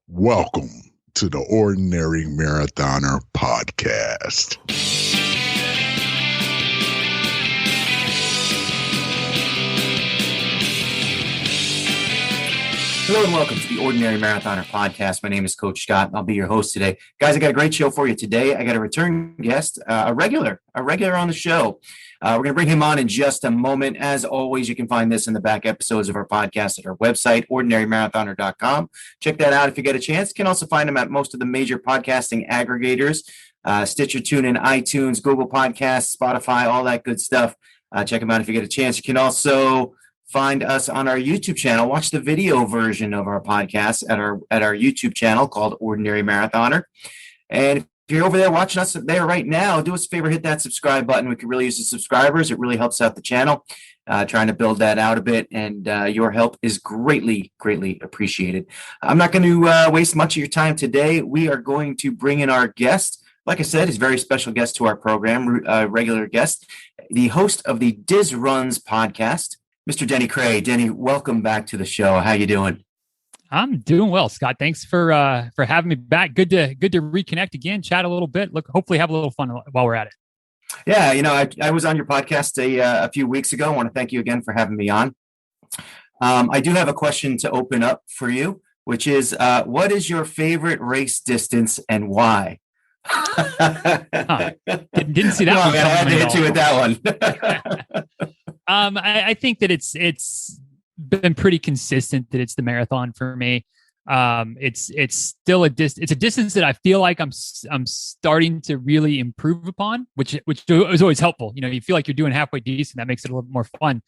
Welcome to the Ordinary Marathoner podcast. Hello and welcome to the Ordinary Marathoner podcast. My name is Coach Scott, and I'll be your host today. Guys, I got a great show for you today. I got a return guest, a regular on the show. We're going to bring him on in just a moment. As always, you can find this in the back episodes of our podcast at our website, ordinarymarathoner.com. Check that out if you get a chance. You can also find them at most of the major podcasting aggregators, Stitcher, TuneIn, iTunes, Google Podcasts, Spotify, all that good stuff. Check them out if you get a chance. You can also find us on our YouTube channel. Watch the video version of our podcast at our YouTube channel called Ordinary Marathoner. And if you're over there watching us there right now, do us a favor, hit that subscribe button. We could really use the subscribers. It really helps out the channel. Trying to build that out a bit, and your help is greatly appreciated. I'm not going to waste much of your time today. We are going to bring in our guest. Like I said, he's a very special guest to our program, regular guest, the host of the DizRuns podcast, Mr. Denny Krahe. Denny, welcome back to the show. How you doing? I'm doing well, Scott. Thanks for having me back. Good to reconnect again, chat a little bit. Look, hopefully have a little fun while we're at it. Yeah, I was on your podcast a few weeks ago. I want to thank you again for having me on. I do have a question to open up for you, which is, what is your favorite race distance and why? Didn't see that one. I had to hit you with that one. I think that it's been pretty consistent that it's the marathon for me. It's still a distance that I feel like I'm starting to really improve upon, which is always helpful. You know, you feel like you're doing halfway decent. That makes it a little more fun.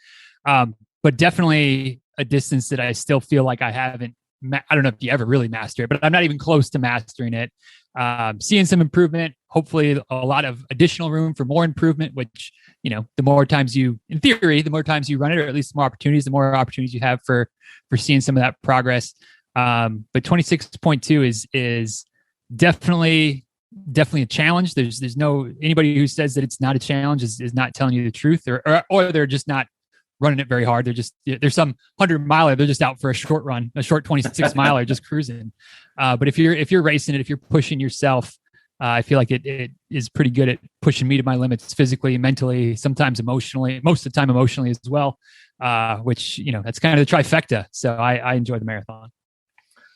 But definitely a distance that I still feel like I haven't. I don't know if you ever really master it, but I'm not even close to mastering it. Seeing some improvement, hopefully a lot of additional room for more improvement, which, you know, the more times you run it, or at least the more opportunities you have for seeing some of that progress. But 26.2 is definitely a challenge. There's no, anybody who says that it's not a challenge is not telling you the truth, or they're just not running it very hard. There's some 100-miler. They're just out for a short run, a short 26-miler, just cruising. But if you're racing it, if you're pushing yourself, I feel like it is pretty good at pushing me to my limits physically, mentally, sometimes emotionally, most of the time emotionally as well. Which, you know, that's kind of the trifecta. So I enjoy the marathon.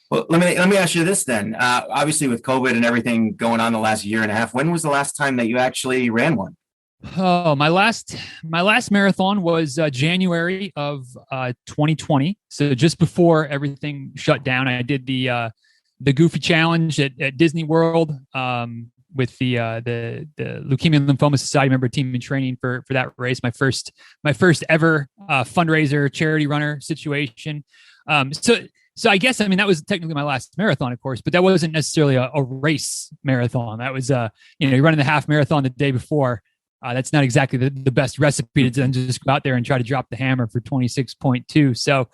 Well, let me ask you this then. Obviously, with COVID and everything going on the last year and a half, when was the last time that you actually ran one? Oh, my last marathon was January of 2020. So just before everything shut down, I did the Goofy Challenge at Disney World with the Leukemia and Lymphoma Society member team in training for that race. My first ever fundraiser charity runner situation. So I guess, I mean, that was technically my last marathon, of course, but that wasn't necessarily a race marathon. That was you're running the half marathon the day before. That's not exactly the best recipe to then just go out there and try to drop the hammer for 26.2. So,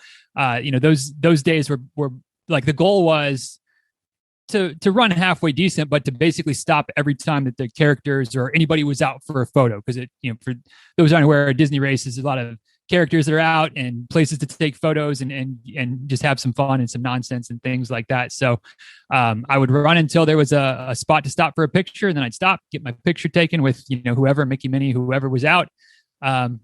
those days were like, the goal was to run halfway decent, but to basically stop every time that the characters or anybody was out for a photo. Cause for those unaware, a Disney race is a lot of characters that are out and places to take photos and just have some fun and some nonsense and things like that. So I would run until there was a spot to stop for a picture, and then I'd stop, get my picture taken with, whoever, Mickey, Minnie, whoever was out,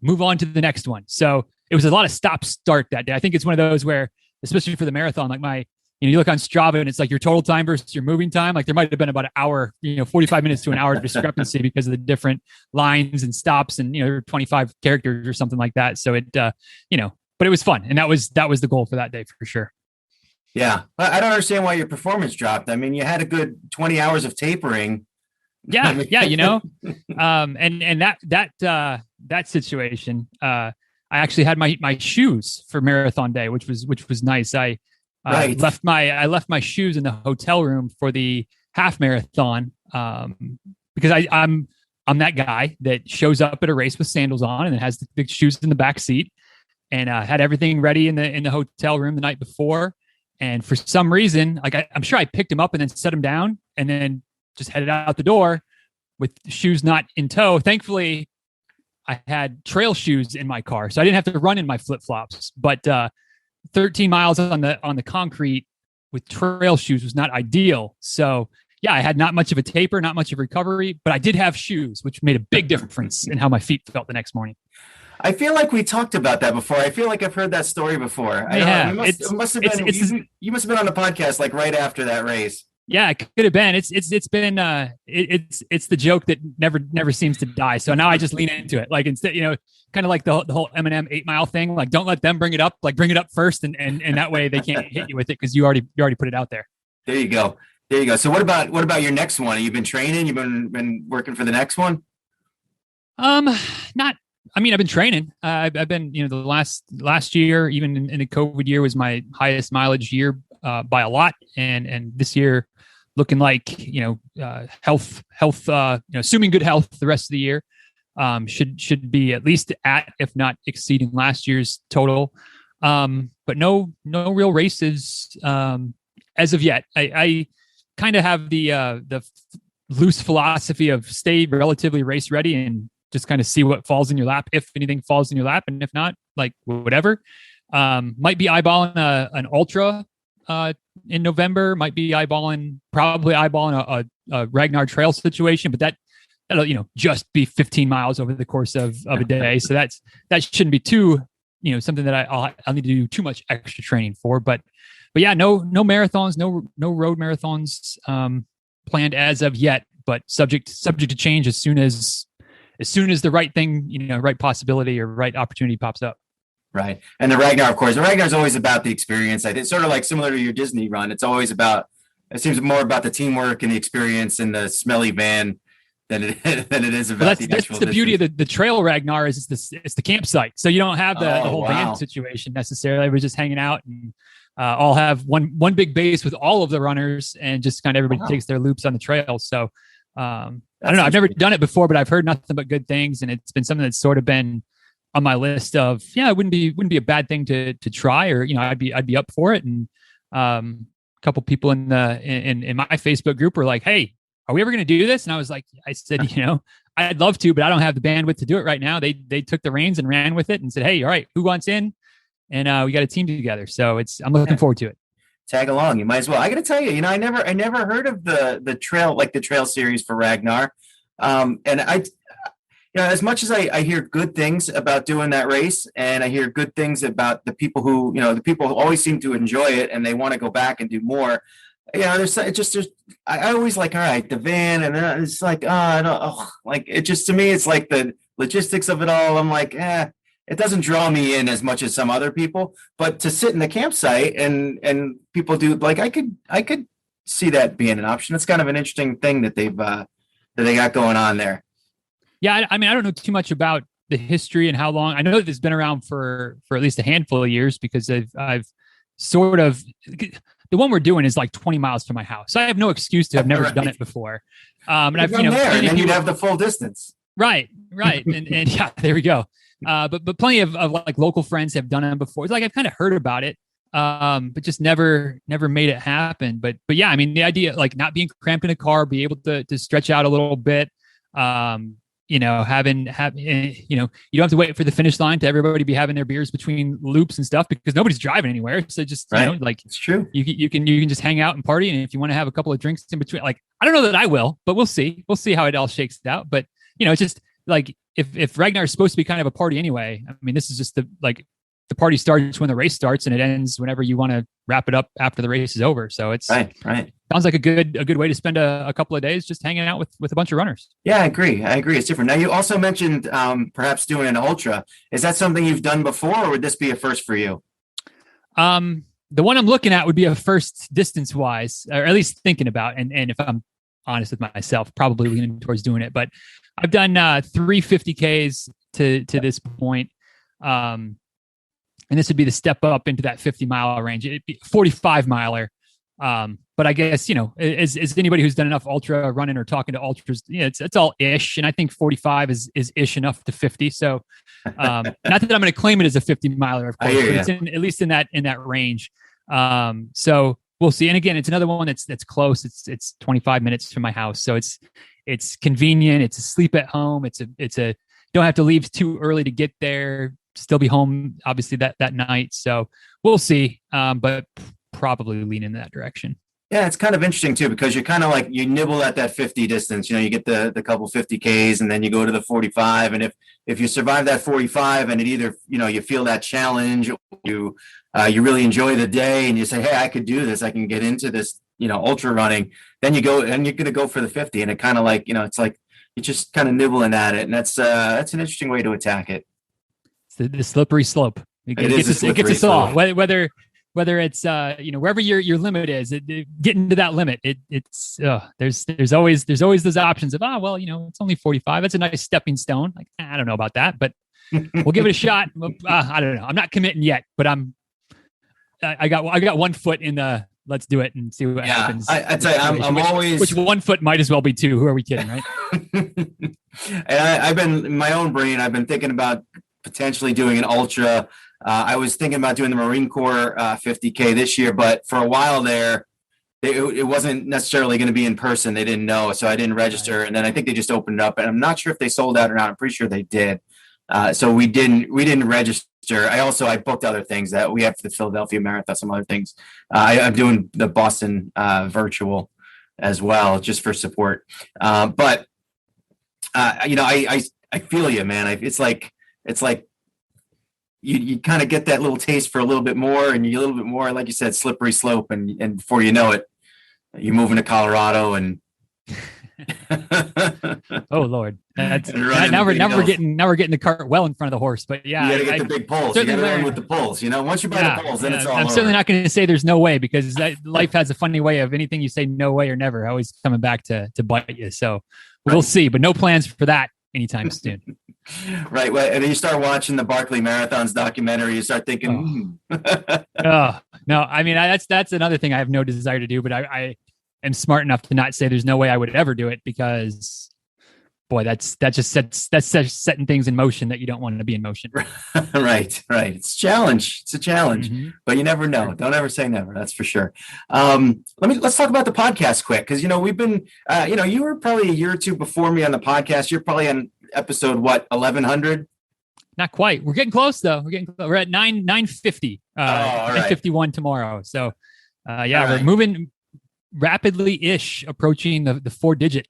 move on to the next one. So it was a lot of stop start that day. I think it's one of those where, especially for the marathon, like you look on Strava and it's like your total time versus your moving time. Like there might have been about an hour, 45 minutes to an hour discrepancy because of the different lines and stops and, 25 characters or something like that. So it, but it was fun. And that was the goal for that day for sure. Yeah. I don't understand why your performance dropped. I mean, you had a good 20 hours of tapering. Yeah. And that situation, I actually had my shoes for marathon day, which was nice. I left my shoes in the hotel room for the half marathon because I'm that guy that shows up at a race with sandals on and then has the big shoes in the back seat, and had everything ready in the hotel room the night before. And for some reason, like I'm sure I picked him up and then set him down and then just headed out the door with shoes not in tow. Thankfully, I had trail shoes in my car, so I didn't have to run in my flip-flops. But 13 miles on the concrete with trail shoes was not ideal. So yeah, I had not much of a taper, not much of recovery, but I did have shoes, which made a big difference in how my feet felt the next morning. I feel like we talked about that before. I feel like I've heard that story before. Yeah, it must have been you must have been on the podcast like right after that race. Yeah, it could have been. It's been it's the joke that never seems to die. So now I just lean into it. Like instead, kind of like the whole Eminem 8 Mile thing. Like don't let them bring it up. Like bring it up first, and that way they can't hit you with it because you already put it out there. There you go. There you go. So what about your next one? Have you been training? You've been working for the next one? Not. I mean, I've been training. I've been, the last year, even in the COVID year, was my highest mileage year by a lot, and this year, looking like health, assuming good health the rest of the year, should be at least at, if not exceeding last year's total. But no real races as of yet. I kind of have the loose philosophy of stay relatively race ready and just kind of see what falls in your lap, if anything falls in your lap, and if not, like whatever. Might be eyeballing an ultra in November. Might be probably eyeballing a Ragnar trail situation, but that'll just be 15 miles over the course of a day. So that shouldn't be too something that I'll need to do too much extra training for. But yeah, no marathons, no road marathons planned as of yet. But subject to change as soon as the right thing, right possibility or right opportunity pops up. Right. And the Ragnar, of course, is always about the experience. It's sort of like similar to your Disney run. It seems more about the teamwork and the experience in the smelly van than it is about the actual That's the beauty of the trail Ragnar is it's the campsite. So you don't have the whole van situation necessarily. We're just hanging out and all have one big base with all of the runners and just kind of everybody takes their loops on the trail. So I don't know. I've never done it before, but I've heard nothing but good things, and it's been something that's sort of been on my list of it wouldn't be a bad thing to try, or I'd be up for it. And a couple people in my Facebook group were like, "Hey, are we ever going to do this?" And I was like, I said, I'd love to, but I don't have the bandwidth to do it right now. They took the reins and ran with it and said, "Hey, all right, who wants in?" And we got a team together, so I'm looking forward to it. Tag along, you might as well. I got to tell you, I never heard of the trail, like the trail series for Ragnar. And I, as much as I hear good things about doing that race, and I hear good things about the people who always seem to enjoy it and they want to go back and do more. I always like, all right, the van, and then it's like, to me, it's like the logistics of it all. I'm like, it doesn't draw me in as much as some other people, but to sit in the campsite and people do, like, I could see that being an option. It's kind of an interesting thing that they got going on there. Yeah. I mean, I don't know too much about the history and how long. I know that it's been around for at least a handful of years, because I've sort of, the one we're doing is like 20 miles from my house. So I have no excuse to have never done it before. And I've, and then you'd have the full distance. Right. and yeah, there we go. But plenty of like local friends have done it before. It's like I've kind of heard about it, but just never made it happen. But yeah, I mean, the idea, like not being cramped in a car, be able to stretch out a little bit, you don't have to wait for the finish line to everybody be having their beers between loops and stuff, because nobody's driving anywhere. So just, it's true. You can just hang out and party. And if you want to have a couple of drinks in between, like, I don't know that I will, but we'll see how it all shakes out. But it's just like, if Ragnar is supposed to be kind of a party anyway, I mean, this is just the party starts when the race starts and it ends whenever you want to wrap it up after the race is over. So it's right. Sounds like a good way to spend a couple of days just hanging out with a bunch of runners. Yeah, I agree. It's different. Now, you also mentioned perhaps doing an ultra. Is that something you've done before, or would this be a first for you? The one I'm looking at would be a first distance wise, or at least thinking about. And if I'm honest with myself, probably leaning towards doing it. But I've done 350Ks to this point. And this would be the step up into that 50-mile range. It'd be 45-miler. But I guess, as anybody who's done enough ultra running or talking to ultras, it's all ish. And I think 45 is ish enough to 50. So not that I'm going to claim it as a 50-miler, of course, but it's at least in that So we'll see. And again, it's another one that's close. It's 25 minutes from my house. So it's convenient. It's a sleep at home. It's a don't have to leave too early to get there. Still be home, obviously, that night. So we'll see. But probably lean in that direction. Yeah, it's kind of interesting too, because you're kind of like, you nibble at that 50 distance, you get the couple 50Ks, and then you go to the 45. And if you survive that 45 and it either, you feel that challenge, you really enjoy the day and you say, hey, I could do this, I can get into this, ultra running, then you go and you're going to go for the 50. And it kind of like, it's like, you're just kind of nibbling at it. And that's an interesting way to attack it. It's the slippery slope. It gets us all, whether it's wherever your limit is, getting to that limit, there's always those options of it's only 45. That's a nice stepping stone. Like, I don't know about that, but we'll give it a shot. I don't know. I'm not committing yet, but I got 1 foot in the let's do it and see what happens. I tell you, I'm always, which 1 foot might as well be 2. Who are we kidding, right? And I've been in my own brain. I've been thinking about potentially doing an ultra. I was thinking about doing the Marine Corps 50K this year, but for a while there, it wasn't necessarily going to be in person. They didn't know, so I didn't register. And then I think they just opened up, and I'm not sure if they sold out or not. I'm pretty sure they did. So we didn't register. I booked other things that we have for the Philadelphia Marathon, some other things. I'm doing the Boston virtual as well, just for support. But I feel you, man. It's like you kind of get that little taste for a little bit more, and you a little bit more, like you said, slippery slope, and before you know it, you're moving to Colorado and. Oh Lord! Now we're getting the cart well in front of the horse. But yeah, you gotta get the big poles. You gotta run with the poles. Once you buy the poles, then it's all. I'm certainly not going to say there's no way, because life has a funny way of anything you say no way or never always coming back to bite you. So we'll see, but no plans for that anytime soon. Right. Well, and then you start watching the Barkley Marathons documentary. You start thinking, oh no. I mean, that's another thing I have no desire to do, but I am smart enough to not say there's no way I would ever do it, because boy, that's setting things in motion that you don't want to be in motion. Right. It's a challenge. But you never know. Don't ever say never. That's for sure. Let's talk about the podcast quick. Cause we've been, you were probably a year or two before me on the podcast. You're probably on episode, 1100? Not quite. We're getting close though. We're at 950, 951 tomorrow. So we're moving rapidly-ish, approaching the 4-digit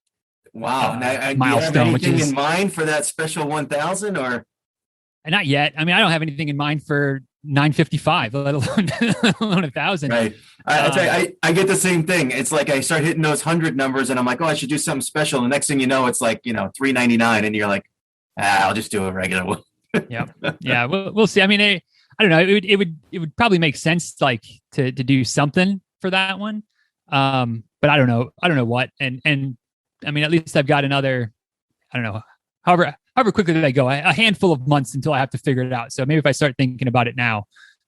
wow. Now, milestone. Do you have anything in mind for that special 1,000 or? Not yet. I mean, I don't have anything in mind for 955, let alone 1,000. Right. I tell you, I get the same thing. It's like I start hitting those 100 numbers, and I'm like, oh, I should do something special. And the next thing you know, it's like, 399, and you're like, I'll just do a regular one. Yeah. We'll see. I mean, I don't know. It would probably make sense, like to do something for that one. But I don't know what. And I mean, at least I've got another, I don't know, however quickly they go, a handful of months until I have to figure it out. So maybe if I start thinking about it now,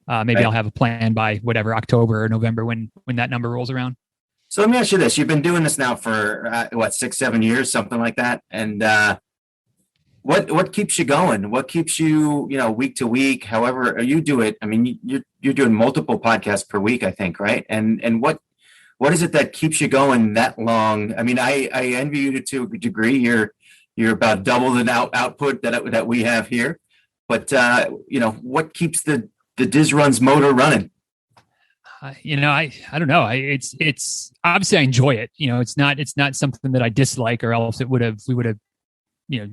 maybe I'll have a plan by whatever, October or November, when that number rolls around. So let me ask you this. You've been doing this now for 6-7 years, something like that. And, what keeps you going? What keeps you, week to week, however you do it? I mean, you're doing multiple podcasts per week, I think, right? And what is it that keeps you going that long? I mean, I envy you to a degree. You're about double the output that we have here. But what keeps the DizRuns motor running? I don't know. It's obviously I enjoy it. It's not something that I dislike, or else we would have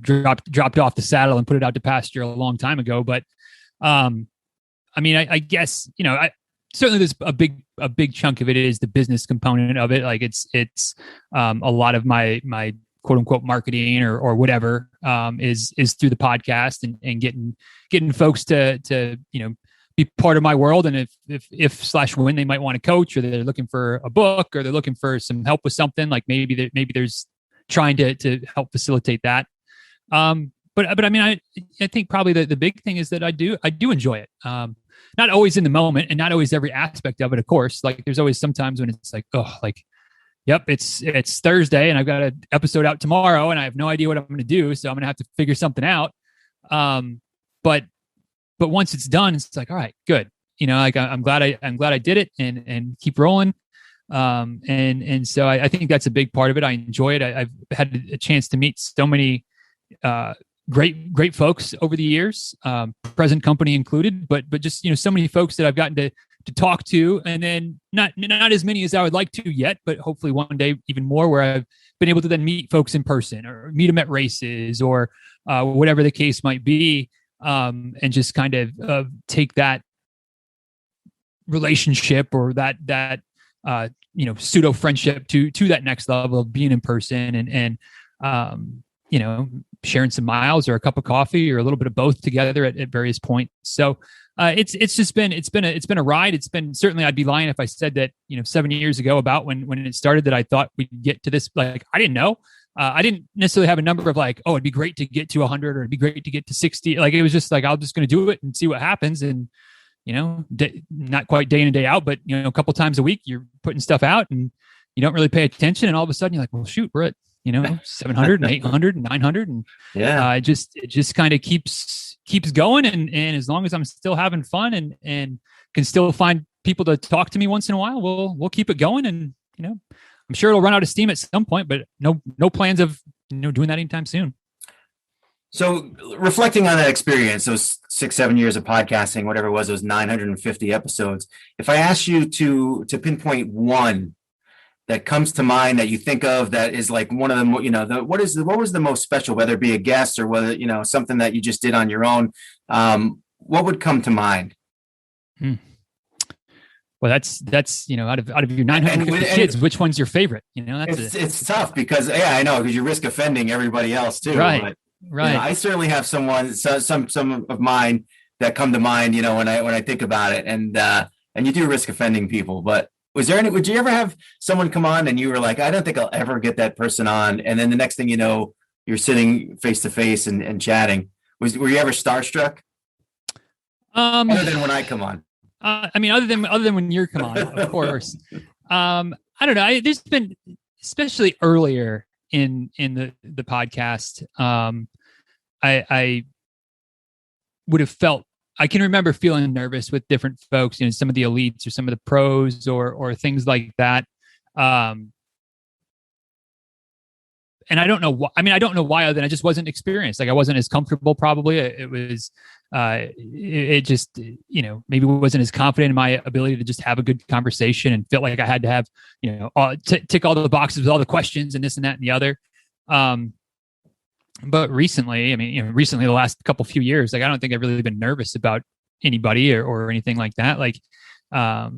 dropped off the saddle and put it out to pasture a long time ago. But I mean, I guess certainly there's a big chunk of it is the business component of it. Like it's a lot of my quote unquote marketing or whatever is through the podcast and getting folks to be part of my world. And if when they might want to coach, or they're looking for a book, or they're looking for some help with something, like maybe there's trying to help facilitate that. But I mean, I think probably the big thing is that I do enjoy it. Not always in the moment, and not always every aspect of it, of course. Like there's always sometimes when it's like, yep, it's Thursday and I've got an episode out tomorrow and I have no idea what I'm going to do. So I'm going to have to figure something out. But once it's done, it's like, all right, good. Like I'm glad I did it and keep rolling. And so I think that's a big part of it. I enjoy it. I've had a chance to meet so many, great folks over the years, present company included, but just, so many folks that I've gotten to talk to, and then not as many as I would like to yet, but hopefully one day even more, where I've been able to then meet folks in person or meet them at races or whatever the case might be, and just kind of take that relationship or that pseudo friendship to that next level of being in person and sharing some miles or a cup of coffee or a little bit of both together at various points. So it's been a ride. It's been, certainly I'd be lying if I said that 7 years ago, about when it started, that I thought we'd get to this. Like, I didn't know. I didn't necessarily have a number of like, oh, it'd be great to get to 100 or it'd be great to get to 60. Like, it was just like, I'm just going to do it and see what happens. And not quite day in and day out, but a couple times a week you're putting stuff out and you don't really pay attention, and all of a sudden you're like, well, shoot, we're at 700 and 800 and 900, and it just kind of keeps going, and as long as I'm still having fun and can still find people to talk to me once in a while, we'll keep it going. And I'm sure it'll run out of steam at some point, but no plans of doing that anytime soon. So reflecting on that experience, those 6-7 years of podcasting, whatever it was, those 950 episodes, if I asked you to pinpoint one that comes to mind that you think of that is like one of them, what was the most special, whether it be a guest or whether, something that you just did on your own, what would come to mind? Well, that's out of your 950 kids, which one's your favorite? It's tough because I know, because you risk offending everybody else too. Right. Right. I certainly have some of mine that come to mind, when I think about it, and you do risk offending people. But would you ever have someone come on and you were like, I don't think I'll ever get that person on, and then the next thing you know, you're sitting face to face and chatting? Were you ever starstruck? Other than when I come on. Other than when you come on, of course. I don't know. There's been, especially earlier in the podcast, I would have felt, I can remember feeling nervous with different folks, some of the elites or some of the pros or things like that. And I don't know why. I don't know why, other than I just wasn't experienced. Like, I wasn't as comfortable. Probably it was, it just, maybe wasn't as confident in my ability to just have a good conversation, and felt like I had to have, tick all the boxes with all the questions and this and that and the other. But recently, the last few years, like, I don't think I've really been nervous about anybody or anything like that. Like, I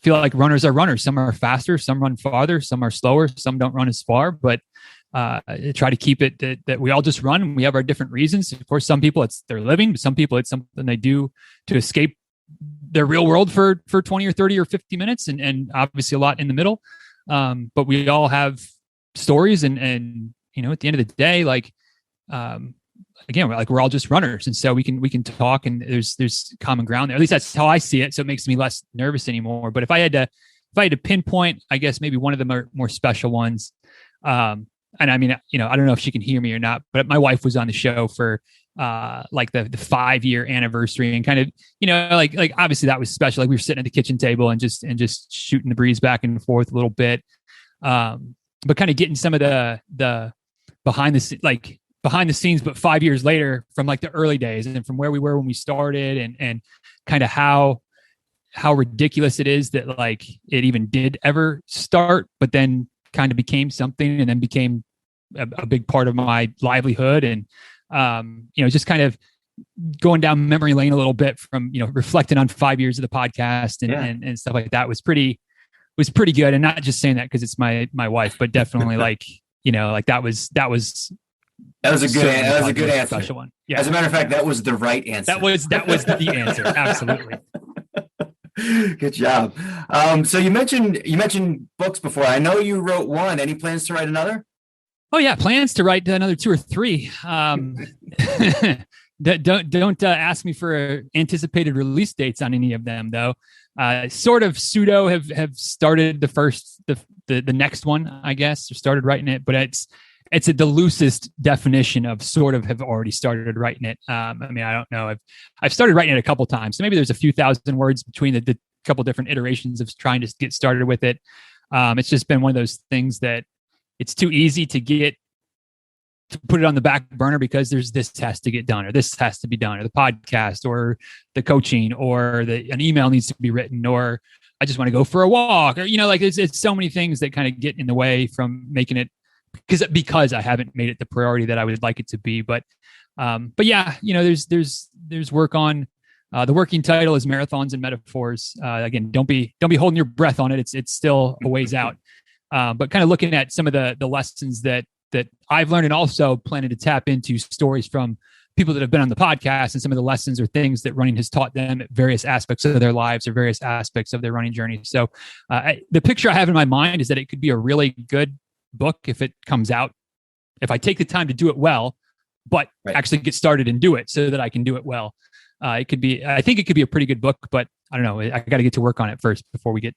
feel like runners are runners. Some are faster, some run farther, some are slower, some don't run as far, but I try to keep it that we all just run, and we have our different reasons. Of course, some people it's their living, but some people it's something they do to escape their real world for 20 or 30 or 50 minutes, and obviously a lot in the middle. But we all have stories, and at the end of the day, like, again, we're all just runners, and so we can talk, and there's common ground there. At least that's how I see it. So it makes me less nervous anymore. But if I had to pinpoint, I guess maybe one of the more special ones. And I don't know if she can hear me or not, but my wife was on the show for like the 5-year anniversary, and kind of, like obviously that was special. Like, we were sitting at the kitchen table and just shooting the breeze back and forth a little bit. But kind of getting some of the behind the scenes, but 5 years later, from like the early days and from where we were when we started, and kind of how ridiculous it is that like it even did ever start, but then kind of became something, and then became a big part of my livelihood. And, just kind of going down memory lane a little bit from, reflecting on 5 years of the podcast and stuff like that was pretty good. And not just saying that because it's my wife, but definitely like, like that was a good answer. Special one. Yeah. As a matter of fact, that was the right answer. That was the answer. Absolutely. Good job. So you mentioned books before. I know you wrote one. Any plans to write another? Oh yeah, plans to write another 2 or 3. Don't ask me for anticipated release dates on any of them, though. Sort of pseudo have started the next one, I guess, or started writing it, but it's the loosest definition of sort of have already started writing it. I don't know. I've started writing it a couple times, so maybe there's a few thousand words between the couple different iterations of trying to get started with it. It's just been one of those things that it's too easy to get to put it on the back burner because this has to get done, or this has to be done, or the podcast, or the coaching, or an email needs to be written, or I just want to go for a walk, or, like it's so many things that kind of get in the way from making it because I haven't made it the priority that I would like it to be. But yeah, there's work on, the working title is Marathons and Metaphors. Again, don't be holding your breath on it. It's still a ways out. But kind of looking at some of the lessons that I've learned, and also planning to tap into stories from people that have been on the podcast and some of the lessons or things that running has taught them at various aspects of their lives or various aspects of their running journey. So the picture I have in my mind is that it could be a really good book if it comes out, if I take the time to do it well, but actually get started and do it so that I can do it well. I think it could be a pretty good book, but I don't know. I got to get to work on it first before we get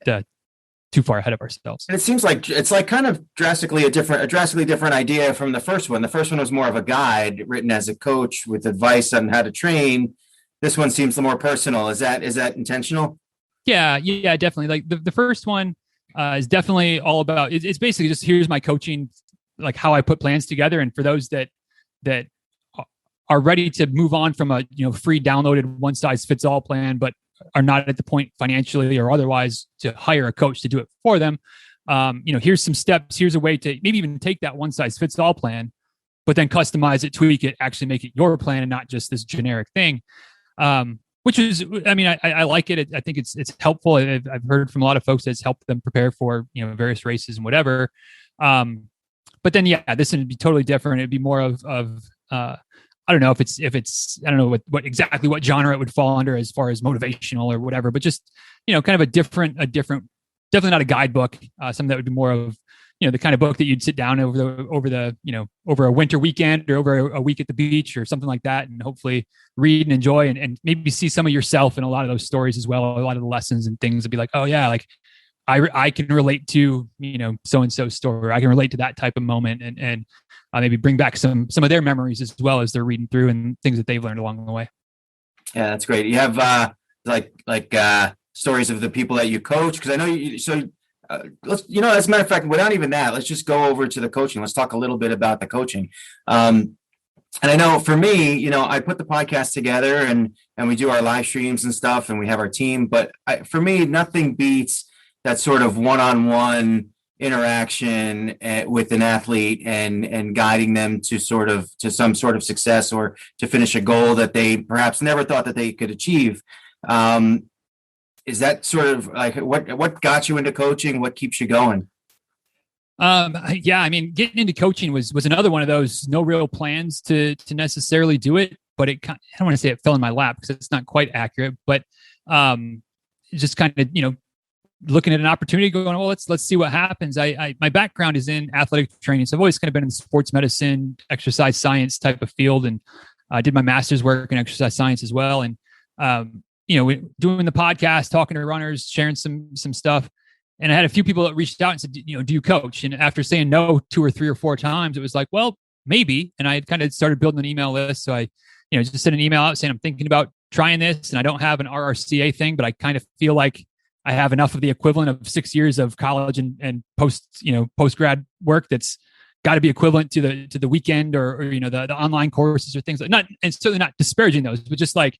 too far ahead of ourselves. And it seems like it's like kind of drastically different idea from the first one. The first one was more of a guide written as a coach with advice on how to train. This one seems more personal. Is that intentional? Yeah, definitely. Like the first one is definitely all about, it's basically just, here's my coaching, like how I put plans together. And for those that are ready to move on from a, free downloaded one size fits all plan, but are not at the point financially or otherwise to hire a coach to do it for them. Here's some steps. Here's a way to maybe even take that one size fits all plan, but then customize it, tweak it, actually make it your plan and not just this generic thing. Which is, I like it. I think it's helpful. I've heard from a lot of folks that it's helped them prepare for, various races and whatever. But then, this would be totally different. It'd be more of I don't know if it's I don't know what exactly what genre it would fall under as far as motivational or whatever, but just, kind of a different, definitely not a guidebook, something that would be more of, the kind of book that you'd sit down over a winter weekend or over a week at the beach or something like that, and hopefully read and enjoy and maybe see some of yourself in a lot of those stories as well. A lot of the lessons and things would be like, oh yeah, like I can relate to, so-and-so story. I can relate to that type of moment and maybe bring back some of their memories as well as they're reading through and things that they've learned along the way. Yeah, that's great. You have like stories of the people that you coach, because I know you. So let's, as a matter of fact, without even that, let's just go over to the coaching. Let's talk a little bit about the coaching. And I know for me, I put the podcast together and we do our live streams and stuff, and we have our team. But for me, nothing beats that sort of one-on-one interaction with an athlete and guiding them to some sort of success or to finish a goal that they perhaps never thought that they could achieve. Is that sort of like what got you into coaching? What keeps you going? Getting into coaching was another one of those no real plans to necessarily do it, but I don't want to say it fell in my lap because it's not quite accurate, but just kind of, looking at an opportunity going, well, let's see what happens. My background is in athletic training. So I've always kind of been in the sports medicine, exercise science type of field. And I did my master's work in exercise science as well. And, doing the podcast, talking to runners, sharing some stuff. And I had a few people that reached out and said, do you coach? And after saying no 2 or 3 or 4 times, it was like, well, maybe. And I had kind of started building an email list. So I, just sent an email out saying, I'm thinking about trying this. And I don't have an RRCA thing, but I kind of feel like I have enough of the equivalent of 6 years of college and post grad work that's got to be equivalent to the weekend or the online courses or things like that. And certainly not disparaging those, but just like,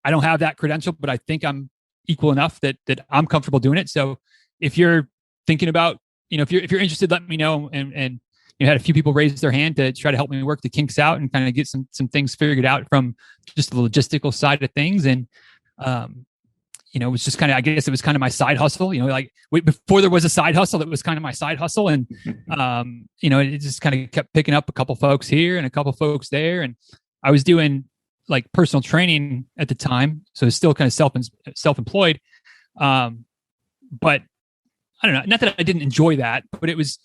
I don't have that credential, but I think I'm equal enough that I'm comfortable doing it. So if you're thinking about, if you're interested, let me know. And had a few people raise their hand to try to help me work the kinks out and kind of get some things figured out from just the logistical side of things. And, it was just kind of, I guess it was kind of my side hustle, before there was a side hustle, it was kind of my side hustle. And, it just kind of kept picking up a couple folks here and a couple folks there. And I was doing like personal training at the time. So it's still kind of self-employed. But I don't know, not that I didn't enjoy that, but it was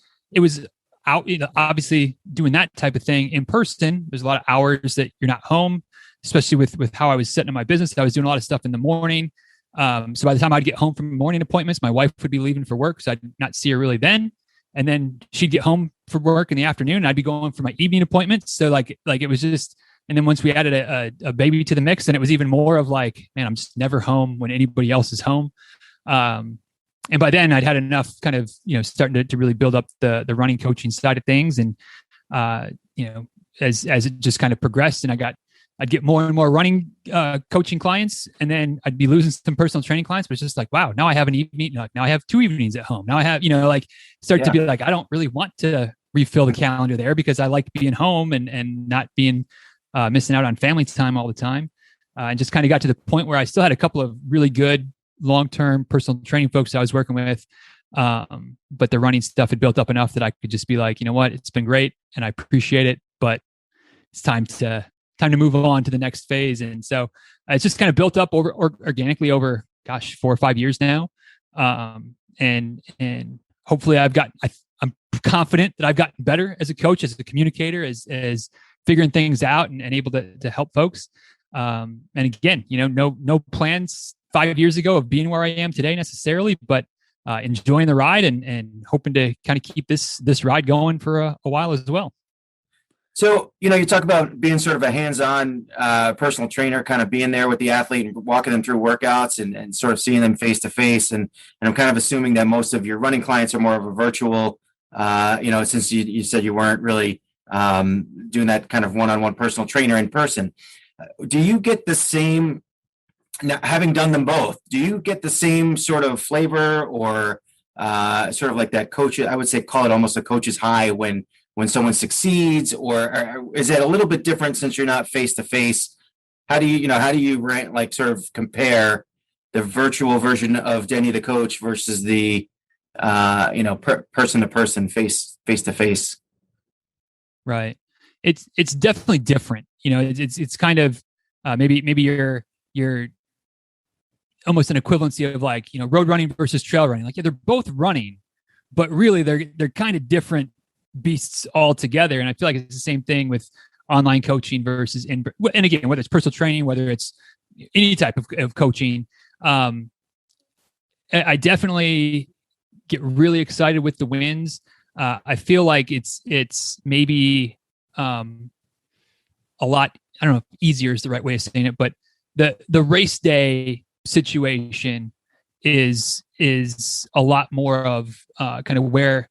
out, obviously doing that type of thing in person. There's a lot of hours that you're not home, especially with how I was setting up my business. I was doing a lot of stuff in the morning. So by the time I'd get home from morning appointments, my wife would be leaving for work. So I'd not see her really then. And then she'd get home from work in the afternoon and I'd be going for my evening appointments. So like it was just, and then once we added a baby to the mix, and it was even more of like, man, I'm just never home when anybody else is home. And by then I'd had enough kind of, starting to really build up the running coaching side of things and, as it just kind of progressed, and I'd get more and more running coaching clients, and then I'd be losing some personal training clients. But it's just like, wow, now I have an evening. Now I have 2 evenings at home. Now I have, like, start to be like, I don't really want to refill the calendar there because I like being home and not being missing out on family time all the time. And just kind of got to the point where I still had a couple of really good long-term personal training folks I was working with. But the running stuff had built up enough that I could just be like, you know what, it's been great and I appreciate it, but it's time to move on to the next phase. And so it's just kind of built up organically over, 4 or 5 years now. And hopefully I'm confident that I've gotten better as a coach, as a communicator, as figuring things out and able to help folks. And again, no plans 5 years ago of being where I am today necessarily, but enjoying the ride and hoping to kind of keep this ride going for a while as well. So, you talk about being sort of a hands-on personal trainer, kind of being there with the athlete and walking them through workouts and sort of seeing them face to face. And I'm kind of assuming that most of your running clients are more of a virtual, since you said you weren't really doing that kind of one-on-one personal trainer in person. Do you get the same, now, having done them both, do you get the same sort of flavor or sort of like that coach, I would say call it almost a coach's high when someone succeeds, or is it a little bit different since you're not face to face? How do you rank, like, sort of compare the virtual version of Denny the coach versus the person to person, face to face? Right. It's definitely different. It's kind of maybe you're almost an equivalency of like, road running versus trail running. Like, yeah, they're both running, but really they're kind of different beasts altogether. And I feel like it's the same thing with online coaching versus and again, whether it's personal training, whether it's any type of coaching. I definitely get really excited with the wins. I feel like it's maybe a lot, I don't know if easier is the right way of saying it, but the race day situation is a lot more of kind of where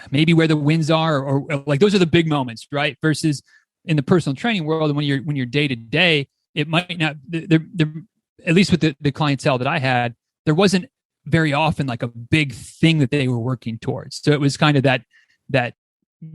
maybe where the wins are, or like those are the big moments, right? Versus in the personal training world, and when you're day to day, it might not. There, at least with the clientele that I had, there wasn't very often like a big thing that they were working towards. So it was kind of that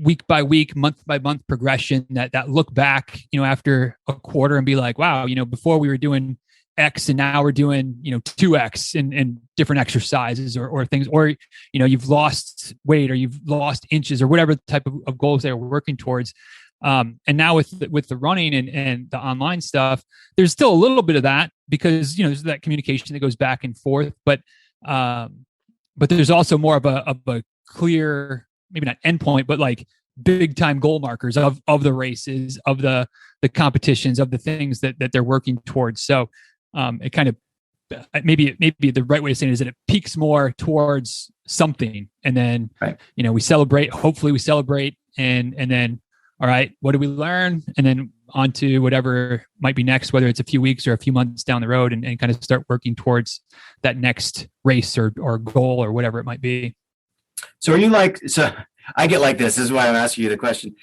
week by week, month by month progression. That look back, after a quarter and be like, wow, before we were doing X and now we're doing 2X in different exercises or things, or you've lost weight or you've lost inches or whatever type of goals they were working towards. And now with the running and the online stuff, there's still a little bit of that because there's that communication that goes back and forth, but there's also more of a clear, maybe not endpoint, but like big time goal markers of the races, of the competitions, of the things that they're working towards. So it kind of maybe the right way of saying it is that it peaks more towards something, and then right. We celebrate. Hopefully, we celebrate, and then all right, what did we learn, and then on to whatever might be next, whether it's a few weeks or a few months down the road, and kind of start working towards that next race or goal or whatever it might be. So are you like, so I get like this is why I'm asking you the question.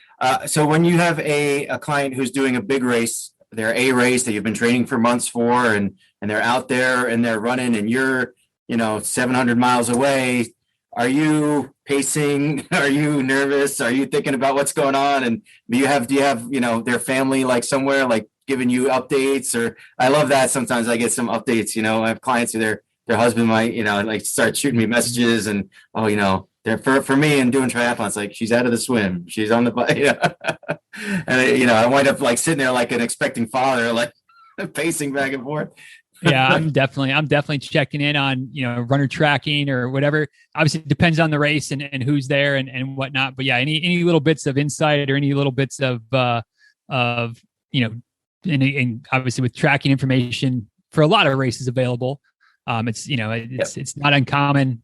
So when you have a client who's doing a big race, they're a race that you've been training for months for, and they're out there and they're running, and you're 700 miles away. Are you pacing? Are you nervous? Are you thinking about what's going on? And do you have their family like somewhere like giving you updates? Or I love that sometimes I get some updates. I have clients who their husband might like start shooting me messages, and they're for me and doing triathlons, like she's out of the swim, she's on the bike, and I wind up like sitting there like an expecting father, like pacing back and forth. Yeah, I'm definitely checking in on runner tracking or whatever. Obviously, it depends on the race and who's there and whatnot. But yeah, any little bits of insight or any little bits of and obviously with tracking information for a lot of races available, it's not uncommon.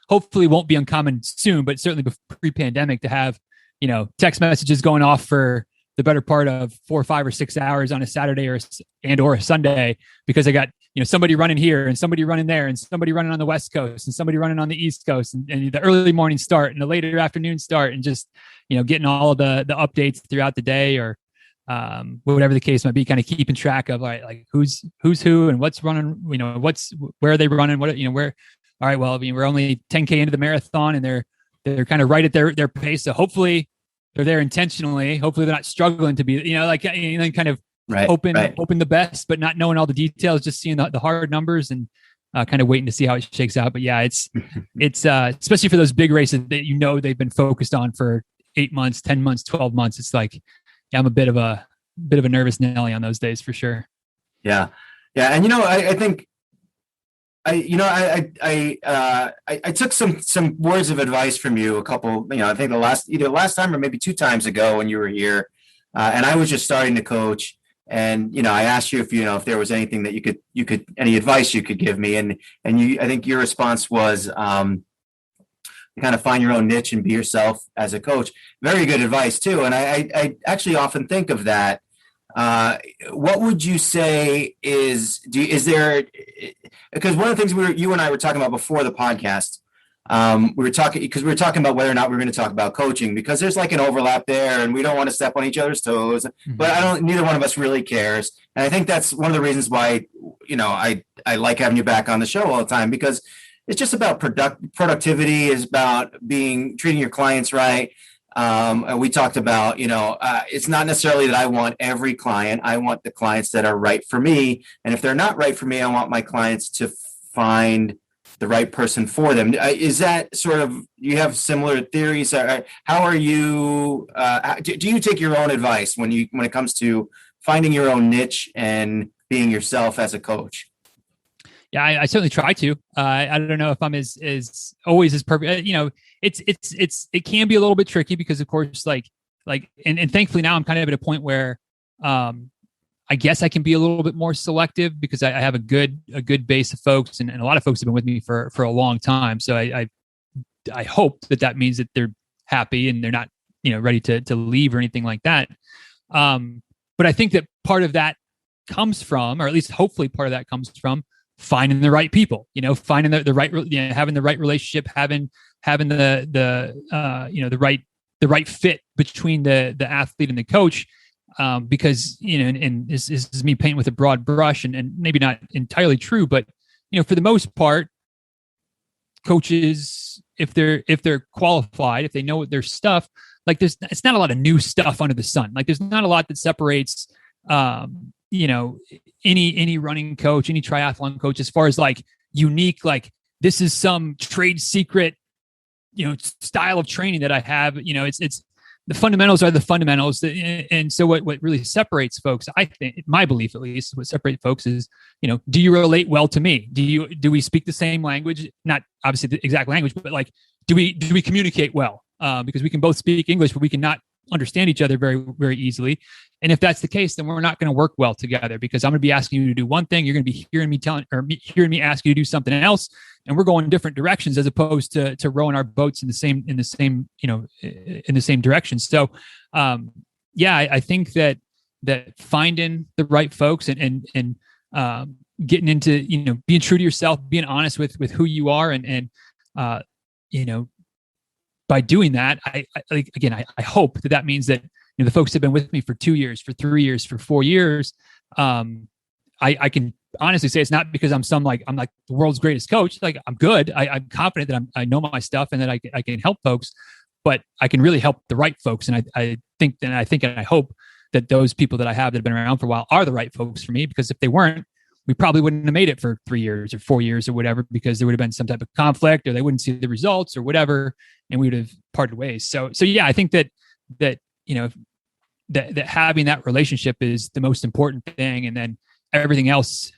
Hopefully, won't be uncommon soon, but certainly pre-pandemic to have text messages going off for the better part of 4 or 5 or 6 hours on a Saturday or a Sunday because I got somebody running here and somebody running there and somebody running on the West Coast and somebody running on the East Coast, and the early morning start and the later afternoon start, and just, getting all of the updates throughout the day, or whatever the case might be, kind of keeping track of, all right, like who's who and what's running, where are they running, where, all right, well, we're only 10K into the marathon and they're kind of right at their pace. So hopefully they're there intentionally. Hopefully they're not struggling to be, kind of open the best, but not knowing all the details, just seeing the hard numbers and kind of waiting to see how it shakes out. But yeah, it's especially for those big races that, they've been focused on for 8 months, 10 months, 12 months. It's like, I'm a bit of a nervous Nelly on those days for sure. Yeah. Yeah. And, I think, I took some words of advice from you a couple, I think either last time or maybe 2 times ago when you were here, and I was just starting to coach, and I asked you if there was anything that you could any advice you could give me, and I think your response was kind of find your own niche and be yourself as a coach. Very good advice too, and I actually often think of that. What would you say is there, because one of the things you and I were talking about before the podcast, we were talking about whether or not we were going to talk about coaching, because there's like an overlap there and we don't want to step on each other's toes, but neither one of us really cares. And I think that's one of the reasons why, I like having you back on the show all the time, because it's just about productivity, is about treating your clients right. And we talked about, it's not necessarily that I want every client. I want the clients that are right for me. And if they're not right for me, I want my clients to find the right person for them. Is that sort of, you have similar theories? How are you, do you take your own advice when it comes to finding your own niche and being yourself as a coach? Yeah, I certainly try to. I don't know if I'm as always as perfect. It can be a little bit tricky because, of course, and thankfully now I'm kind of at a point where I guess I can be a little bit more selective, because I have a good base of folks, and a lot of folks have been with me for a long time. So I hope that means that they're happy and they're not ready to leave or anything like that. But I think that part of that comes from, or at least hopefully part of that comes from, finding the right people, finding the right, having the right relationship, having the right fit between the athlete and the coach. Because, and this is me painting with a broad brush and maybe not entirely true, but, for the most part, coaches, if they're qualified, if they know their stuff, it's not a lot of new stuff under the sun. There's not a lot that separates, any running coach, any triathlon coach, as far as unique, this is some trade secret, style of training that I have. It's the fundamentals are the fundamentals. And so what really separates folks, I think, my belief at least, what separates folks is, do you relate well to me? Do we speak the same language? Not obviously the exact language, but do we communicate well? Because we can both speak English, but we cannot understand each other very, very easily. And if that's the case, then we're not going to work well together, because I'm going to be asking you to do one thing. You're going to be hearing me ask you to do something else. And we're going different directions, as opposed to rowing our boats in the same direction. So, I think that finding the right folks and getting into, being true to yourself, being honest with who you are. And by doing that, I hope that means that, the folks that have been with me for 2 years, for 3 years, for 4 years, I can honestly say it's not because I'm the world's greatest coach. I'm good. I'm confident that I know my stuff and that I can help folks, but I can really help the right folks. And I think and I hope that those people that I have that have been around for a while are the right folks for me, because if they weren't, we probably wouldn't have made it for 3 years or 4 years or whatever, because there would have been some type of conflict, or they wouldn't see the results or whatever, and we would have parted ways. So yeah, I think that having that relationship is the most important thing. And then everything else,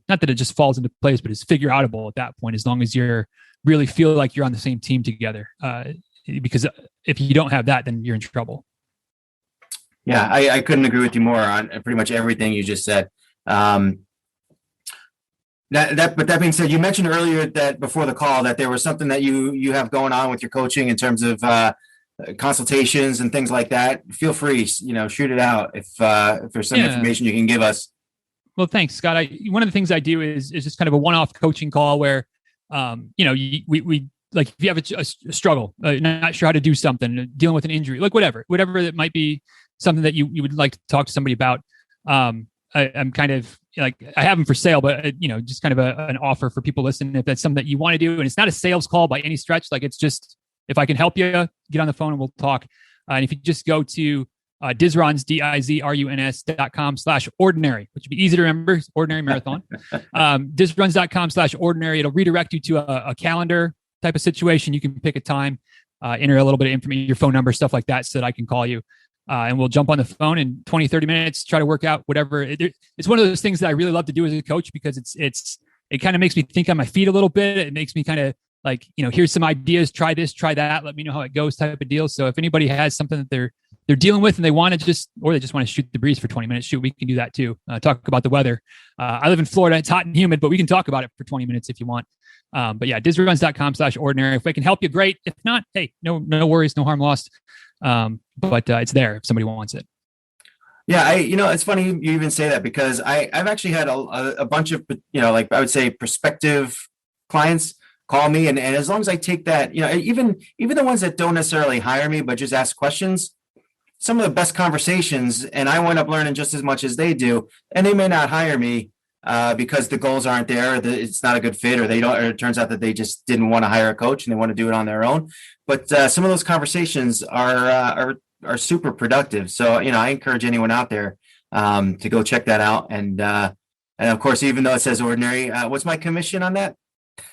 not that it just falls into place, but it's figure outable at that point, as long as you're really feel like you're on the same team together. Because if you don't have that, then you're in trouble. Yeah, I couldn't agree with you more on pretty much everything you just said. But that being said, you mentioned earlier that before the call that there was something that you have going on with your coaching in terms of consultations and things like that. Feel free, shoot it out if there's some information you can give us. Well, thanks, Scott. One of the things I do is just kind of a one-off coaching call where, we like if you have a struggle, not sure how to do something, dealing with an injury, like whatever that might be something that you would like to talk to somebody about. I'm kind of like, I have them for sale, but just kind of an offer for people listening. If that's something that you want to do, and it's not a sales call by any stretch, like it's just, if I can help you, get on the phone and we'll talk. And if you just go to DizRuns, DizRuns.com/ordinary, which would be easy to remember. It's Ordinary Marathon. DizRuns.com/ordinary. It'll redirect you to a calendar type of situation. You can pick a time, enter a little bit of information, your phone number, stuff like that, so that I can call you. And we'll jump on the phone in 20, 30 minutes, try to work out whatever. It's one of those things that I really love to do as a coach, because it kind of makes me think on my feet a little bit. It makes me kind of like, here's some ideas, try this, try that, let me know how it goes type of deal. So if anybody has something that they're dealing with and they want to or they just want to shoot the breeze for 20 minutes, we can do that too. Talk about the weather. I live in Florida. It's hot and humid, but we can talk about it for 20 minutes if you want. But yeah, DizRuns.com/ordinary. If I can help you, great. If not, hey, no worries, no harm lost. But it's there if somebody wants it. Yeah, it's funny you even say that, because I've actually had a bunch of, like I would say prospective clients call me, and as long as I take that, even the ones that don't necessarily hire me, but just ask questions, some of the best conversations, and I wind up learning just as much as they do. And they may not hire me because the goals aren't there, it's not a good fit, or it turns out that they just didn't want to hire a coach and they want to do it on their own. But some of those conversations are super productive. So, I encourage anyone out there to go check that out. And of course, even though it says ordinary, what's my commission on that?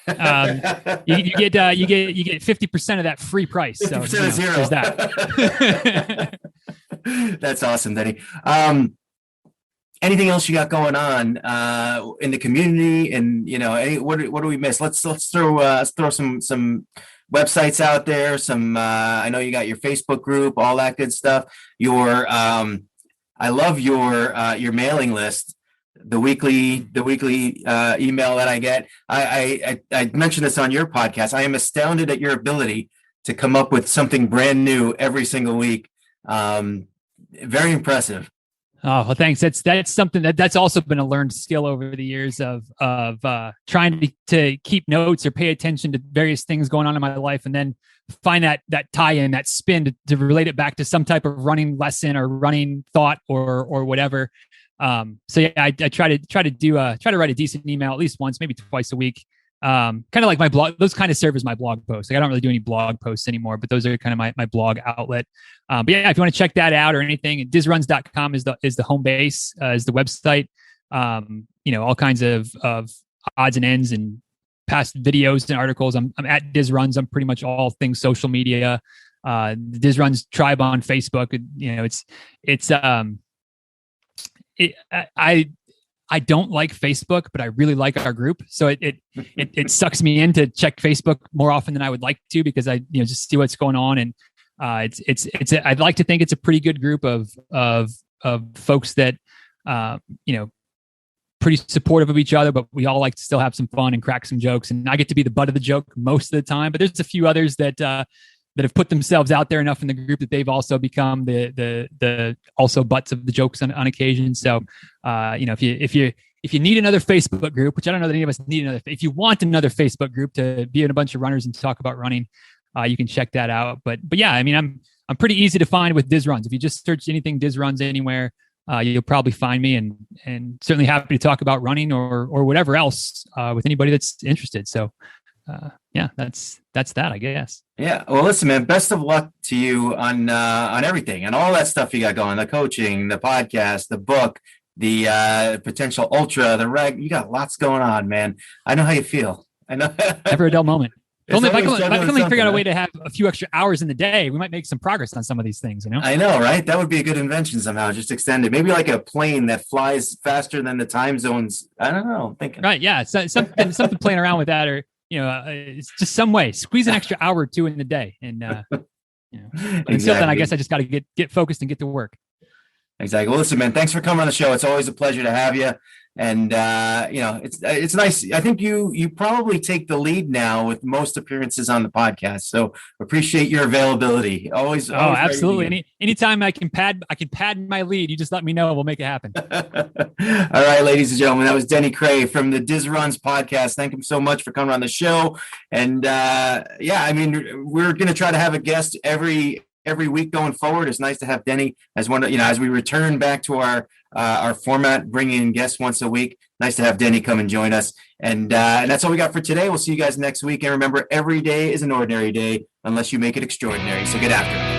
You get 50% of that free price. 50% of zero. There's that. That's awesome, Denny. Anything else you got going on in the community? And what do we miss? Let's throw some websites out there. I know you got your Facebook group, all that good stuff. I love your mailing list. The weekly email that I get. I mentioned this on your podcast. I am astounded at your ability to come up with something brand new every single week. Very impressive. Oh, well, thanks. That's something that's also been a learned skill over the years of trying to keep notes or pay attention to various things going on in my life, and then find that tie-in, that spin to relate it back to some type of running lesson or running thought or whatever. So yeah, I try to write a decent email at least once, maybe twice a week. Kind of like my blog, those kind of serve as my blog posts. Like I don't really do any blog posts anymore, but those are kind of my blog outlet. But yeah, if you want to check that out or anything, DizRuns.com is the home base, is the website. All kinds of odds and ends and past videos and articles. I'm at DizRuns. I'm pretty much all things social media. The DizRuns tribe on Facebook. I don't like Facebook, but I really like our group. So it sucks me in to check Facebook more often than I would like to, because I just see what's going on. And I'd like to think it's a pretty good group of folks that pretty supportive of each other, but we all like to still have some fun and crack some jokes. And I get to be the butt of the joke most of the time, but there's a few others that have put themselves out there enough in the group that they've also become the also butts of the jokes on occasion. So, if you need another Facebook group, which I don't know that any of us need if you want another Facebook group to be in a bunch of runners and talk about running, you can check that out. But yeah, I mean, I'm pretty easy to find with DizRuns. If you just search anything DizRuns anywhere, you'll probably find me, and certainly happy to talk about running or whatever else with anybody that's interested. So, yeah, that's that, I guess. Yeah. Well, listen, man, best of luck to you on everything and all that stuff you got going, the coaching, the podcast, the book, the potential ultra, the reg. You got lots going on, man. I know how you feel. I know. Never a dull moment. If I can only figure out a way to have a few extra hours in the day, we might make some progress on some of these things, I know, right? That would be a good invention somehow, just extend it. Maybe like a plane that flies faster than the time zones. I don't know. I'm thinking. Right. Yeah. So, something playing around with that, or, it's just some way, squeeze an extra hour or two in the day. And, until then, I guess I just got to get focused and get to work. Exactly. Well, listen, man, thanks for coming on the show. It's always a pleasure to have you. And it's nice. I think you probably take the lead now with most appearances on the podcast. So appreciate your availability. Always absolutely. Anytime I can pad my lead, you just let me know. We'll make it happen. All right, ladies and gentlemen, that was Denny Krahe from the DizRuns podcast. Thank him so much for coming on the show. And we're going to try to have a guest every week going forward. It's nice to have Denny as one, as we return back to our format, bringing in guests once a week. Nice to have Denny come and join us. And that's all we got for today. We'll see you guys next week. And remember, every day is an ordinary day unless you make it extraordinary. So get after it.